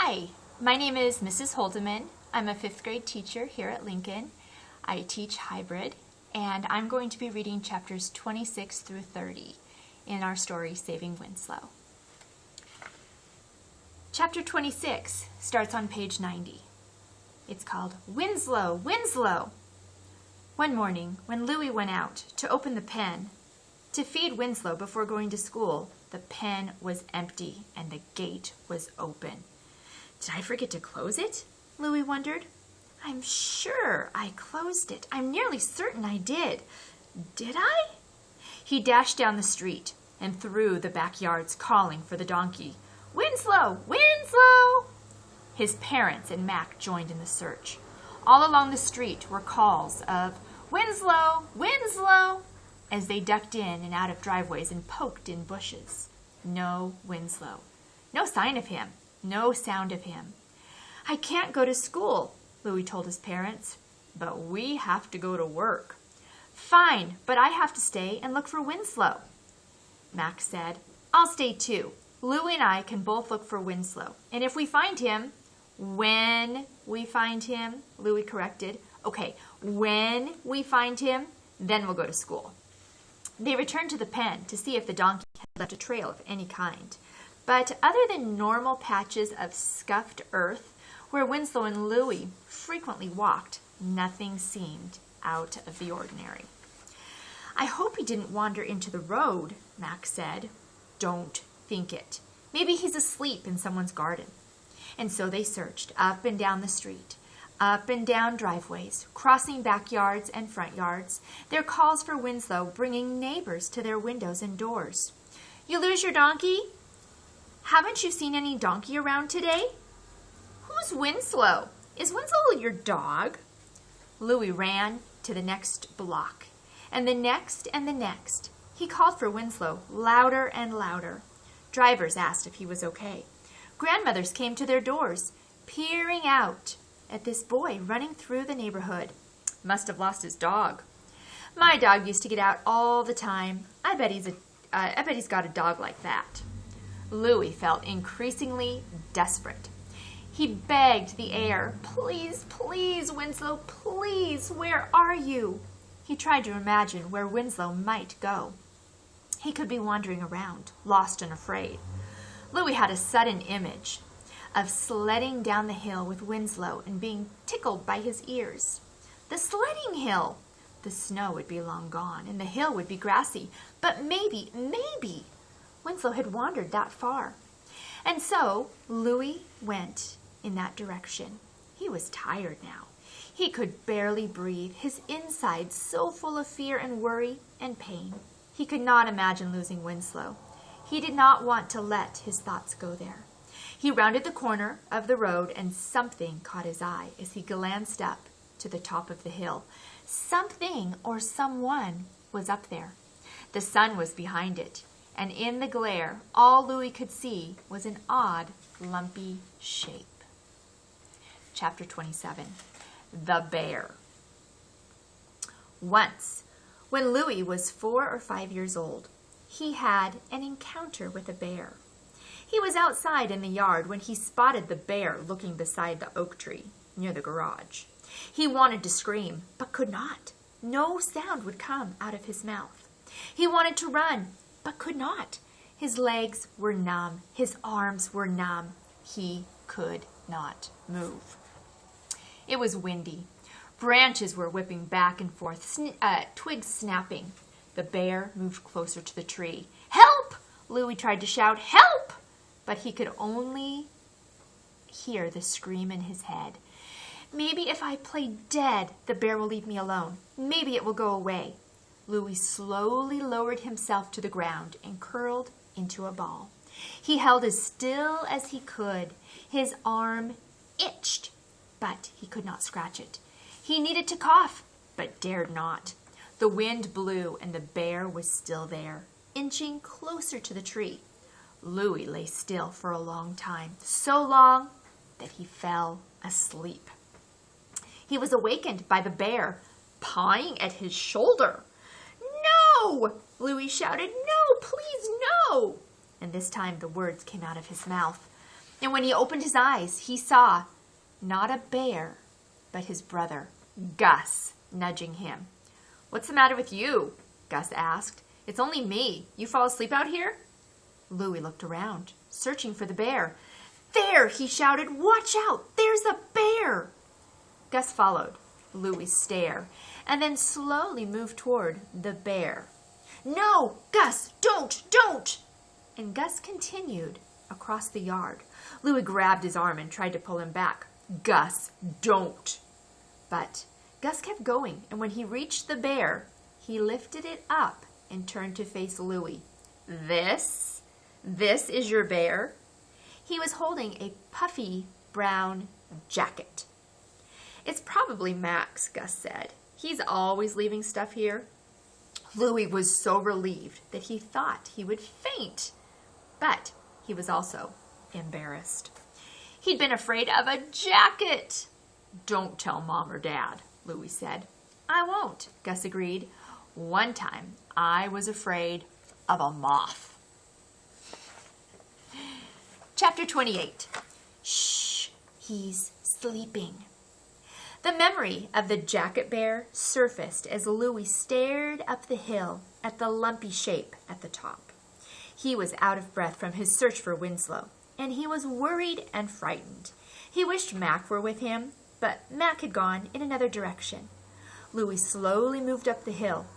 Hi, my name is Mrs. Holdeman. I'm a 5th grade teacher here at Lincoln. I teach hybrid, and I'm going to be reading chapters 26 through 30 in our story, Saving Winslow. Chapter 26 starts on page 90. It's called Winslow, Winslow. One morning, when Louie went out to open the pen to feed Winslow before going to school, the pen was empty and the gate was open. Did I forget to close it? Louie wondered. I'm sure I closed it. I'm nearly certain I did. Did I? He dashed down the street and through the backyards calling for the donkey. Winslow! Winslow! His parents and Mac joined in the search. All along the street were calls of Winslow! Winslow! As they ducked in and out of driveways and poked in bushes. No Winslow. No sign of him. No sound of him. I can't go to school, Louie told his parents, but we have to go to work. Fine, but I have to stay and look for Winslow. Mac said, I'll stay too. Louie and I can both look for Winslow. And if we find him, when we find him, Louie corrected. Okay, when we find him, then we'll go to school. They returned to the pen to see if the donkey had left a trail of any kind. But other than normal patches of scuffed earth where Winslow and Louie frequently walked, nothing seemed out of the ordinary. I hope he didn't wander into the road, Mac said. Don't think it. Maybe he's asleep in someone's garden. And so they searched up and down the street, up and down driveways, crossing backyards and front yards, their calls for Winslow bringing neighbors to their windows and doors. You lose your donkey? Haven't you seen any donkey around today? Who's Winslow? Is Winslow your dog? Louie ran to the next block, and the next and the next. He called for Winslow louder and louder. Drivers asked if he was okay. Grandmothers came to their doors, peering out at this boy running through the neighborhood. Must have lost his dog. My dog used to get out all the time. I bet he's got a dog like that. Louie felt increasingly desperate. He begged the air, Please, please, Winslow, please, where are you? He tried to imagine where Winslow might go. He could be wandering around, lost and afraid. Louie had a sudden image of sledding down the hill with Winslow and being tickled by his ears. The sledding hill! The snow would be long gone, and the hill would be grassy. But maybe, Winslow had wandered that far. And so Louie went in that direction. He was tired now. He could barely breathe, his insides so full of fear and worry and pain. He could not imagine losing Winslow. He did not want to let his thoughts go there. He rounded the corner of the road and something caught his eye as he glanced up to the top of the hill. Something or someone was up there. The sun was behind it, and in the glare, all Louie could see was an odd, lumpy shape. Chapter 27, The Bear. Once, when Louie was 4 or 5 years old, he had an encounter with a bear. He was outside in the yard when he spotted the bear looking beside the oak tree near the garage. He wanted to scream, but could not. No sound would come out of his mouth. He wanted to run, but could not. His legs were numb. His arms were numb. He could not move. It was windy. Branches were whipping back and forth, twigs snapping. The bear moved closer to the tree. Help! Louie tried to shout, Help! But he could only hear the scream in his head. Maybe if I play dead, the bear will leave me alone. Maybe it will go away. Louie slowly lowered himself to the ground and curled into a ball. He held as still as he could. His arm itched, but he could not scratch it. He needed to cough, but dared not. The wind blew, and the bear was still there, inching closer to the tree. Louie lay still for a long time, so long that he fell asleep. He was awakened by the bear pawing at his shoulder. No! Louie shouted, No, please, no! And this time the words came out of his mouth. And when he opened his eyes, he saw not a bear, but his brother, Gus, nudging him. "What's the matter with you?" Gus asked. "It's only me. You fall asleep out here?" Louis looked around, searching for the bear. "There!" he shouted. "Watch out! There's a bear!" Gus followed Louis' stare and then slowly moved toward the bear. "No, Gus, don't!" And Gus continued across the yard. Louis grabbed his arm and tried to pull him back. "Gus, don't!" But Gus kept going, and when he reached the bear, he lifted it up and turned to face Louis. This is your bear?" He was holding a puffy brown jacket. "It's probably Max," Gus said. "He's always leaving stuff here." Louis was so relieved that he thought he would faint, but he was also embarrassed. He'd been afraid of a jacket. "Don't tell Mom or Dad," Louis said. "I won't," Gus agreed. "One time I was afraid of a moth." Chapter 28. Shh, he's sleeping. The memory of the jacket bear surfaced as Louis stared up the hill at the lumpy shape at the top. He was out of breath from his search for Winslow, and he was worried and frightened. He wished Mac were with him, but Mac had gone in another direction. Louis slowly moved up the hill.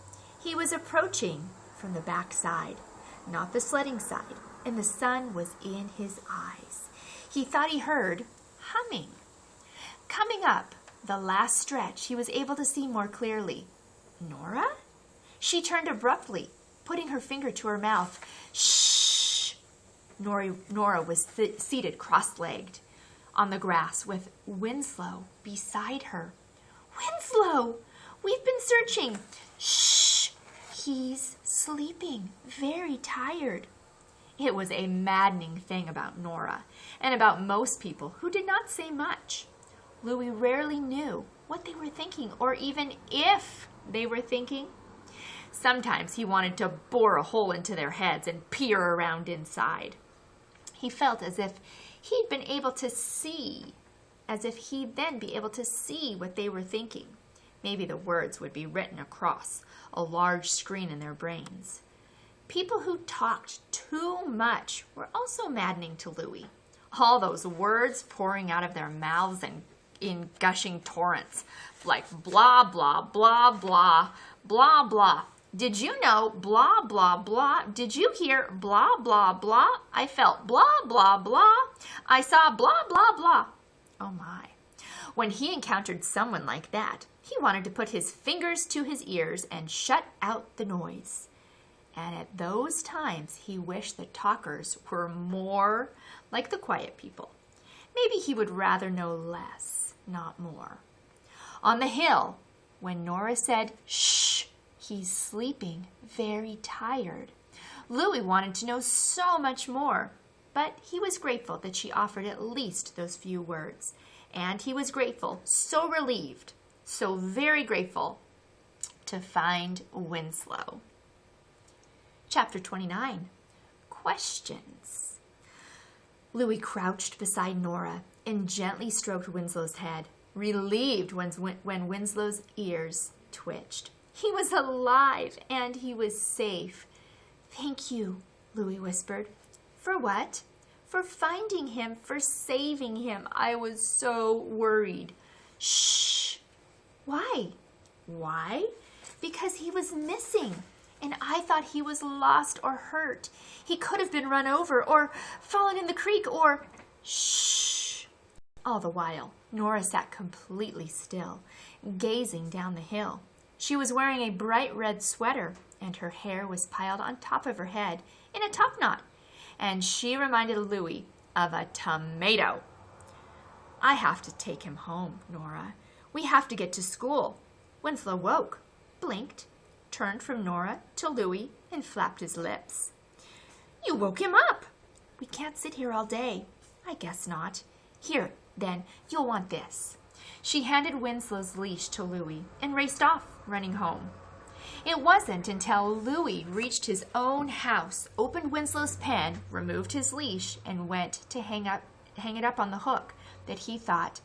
He was approaching from the back side, not the sledding side, and the sun was in his eyes. He thought he heard humming. Coming up the last stretch, he was able to see more clearly. Nora? She turned abruptly, putting her finger to her mouth. Shh! Nora was seated cross-legged on the grass with Winslow beside her. "Winslow! We've been searching." "Shh! He's sleeping, very tired." It was a maddening thing about Nora, and about most people who did not say much. Louis rarely knew what they were thinking, or even if they were thinking. Sometimes he wanted to bore a hole into their heads and peer around inside. He felt as if he'd been able to see, as if he'd then be able to see what they were thinking. Maybe the words would be written across a large screen in their brains. People who talked too much were also maddening to Louis. All those words pouring out of their mouths and in gushing torrents, like blah, blah, blah, blah, blah, blah. "Did you know blah, blah, blah? Did you hear blah, blah, blah? I felt blah, blah, blah. I saw blah, blah, blah." Oh my. When he encountered someone like that, he wanted to put his fingers to his ears and shut out the noise. And at those times, he wished the talkers were more like the quiet people. Maybe he would rather know less, not more. On the hill, when Nora said, "Shh, he's sleeping, very tired," Louis wanted to know so much more, but he was grateful that she offered at least those few words. And he was grateful, so relieved, so very grateful, to find Winslow. Chapter 29. Questions. Louis crouched beside Nora and gently stroked Winslow's head, relieved when Winslow's ears twitched. He was alive and he was safe. "Thank you," Louis whispered. "For what?" "For finding him, for saving him. I was so worried." "Shh." "Why?" "Why? Because he was missing. And I thought he was lost or hurt. He could have been run over or fallen in the creek or—" "Shh." All the while, Nora sat completely still, gazing down the hill. She was wearing a bright red sweater, and her hair was piled on top of her head in a top knot, and she reminded Louis of a tomato. "I have to take him home, Nora. We have to get to school." Winslow woke, blinked, turned from Nora to Louis, and flapped his lips. "You woke him up." "We can't sit here all day." "I guess not." "Here, then, you'll want this." She handed Winslow's leash to Louis and raced off, running home. It wasn't until Louis reached his own house, opened Winslow's pen, removed his leash, and went to hang hang it up on the hook that he thought,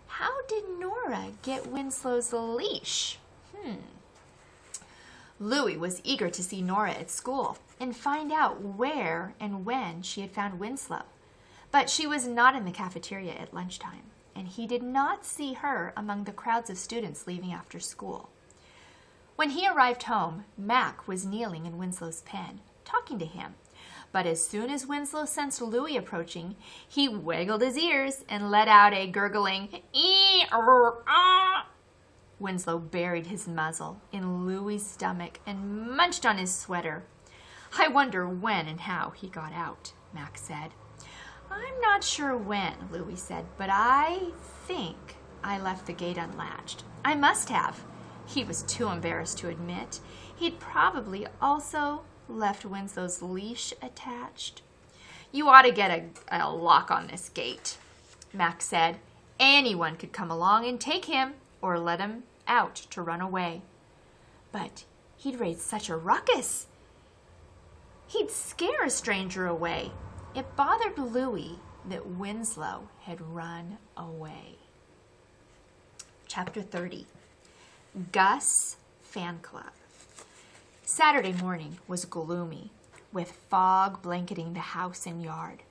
how did Nora get Winslow's leash? Louie was eager to see Nora at school and find out where and when she had found Winslow. But she was not in the cafeteria at lunchtime, and he did not see her among the crowds of students leaving after school. When he arrived home, Mac was kneeling in Winslow's pen, talking to him. But as soon as Winslow sensed Louie approaching, he waggled his ears and let out a gurgling ee-er-ah. Winslow buried his muzzle in Louie's stomach and munched on his sweater. I wonder when and how he got out, Mac said. I'm not sure when, Louie said, but I think I left the gate unlatched. I must have. He was too embarrassed to admit. He'd probably also left Winslow's leash attached. You ought to get a lock on this gate, Mac said. Anyone could come along and take him or let him out to run away. But he'd raise such a ruckus. He'd scare a stranger away. It bothered Louie that Winslow had run away. Chapter 30. Gus Fan Club. Saturday morning was gloomy, with fog blanketing the house and yard.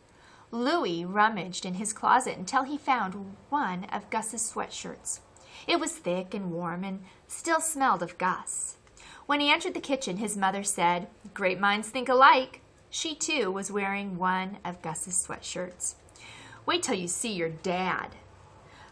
Louie rummaged in his closet until he found one of Gus's sweatshirts. It was thick and warm and still smelled of Gus. When he entered the kitchen, his mother said, "Great minds think alike." She, too, was wearing one of Gus's sweatshirts. "Wait till you see your dad."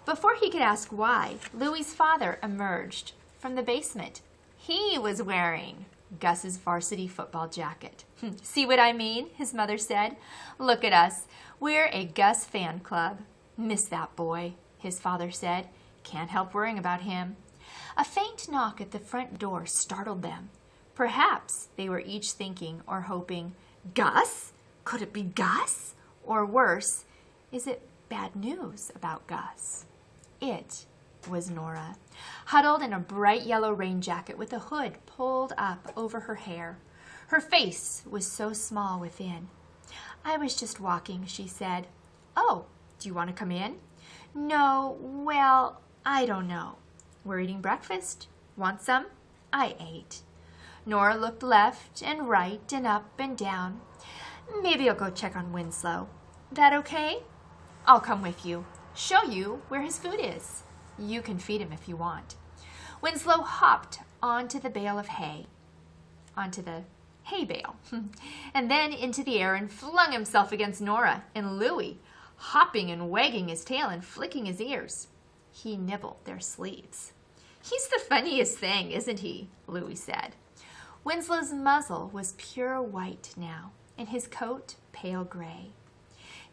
Before he could ask why, Louie's father emerged from the basement. He was wearing Gus's varsity football jacket. "See what I mean?" his mother said. "Look at us. We're a Gus fan club." "Miss that boy," his father said. "Can't help worrying about him." A faint knock at the front door startled them. Perhaps they were each thinking or hoping, "Gus? Could it be Gus?" Or worse, is it bad news about Gus? It was Nora, huddled in a bright yellow rain jacket with a hood pulled up over her hair. Her face was so small within. "I was just walking," she said. "Oh, do you want to come in?" "No, well, I don't know." "We're eating breakfast. Want some?" I ate. Nora looked left and right and up and down. "Maybe I'll go check on Winslow. That okay?" "I'll come with you. Show you where his food is. You can feed him if you want." Winslow hopped onto the bale of hay, onto the hay bale, and then into the air and flung himself against Nora and Louie, hopping and wagging his tail and flicking his ears. He nibbled their sleeves. "He's the funniest thing, isn't he?" Louie said. Winslow's muzzle was pure white now, and his coat pale gray.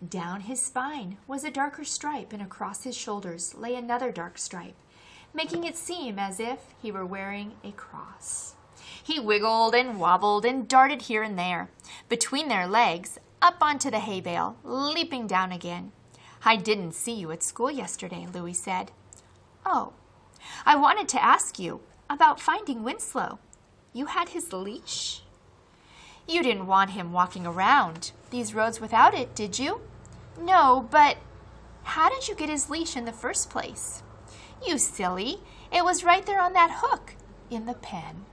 Down his spine was a darker stripe, and across his shoulders lay another dark stripe, making it seem as if he were wearing a cross. He wiggled and wobbled and darted here and there, between their legs, up onto the hay bale, leaping down again. "I didn't see you at school yesterday," Louie said. "Oh, I wanted to ask you about finding Winslow. You had his leash? You didn't want him walking around these roads without it, did you?" "No, but how did you get his leash in the first place?" "You silly, it was right there on that hook in the pen."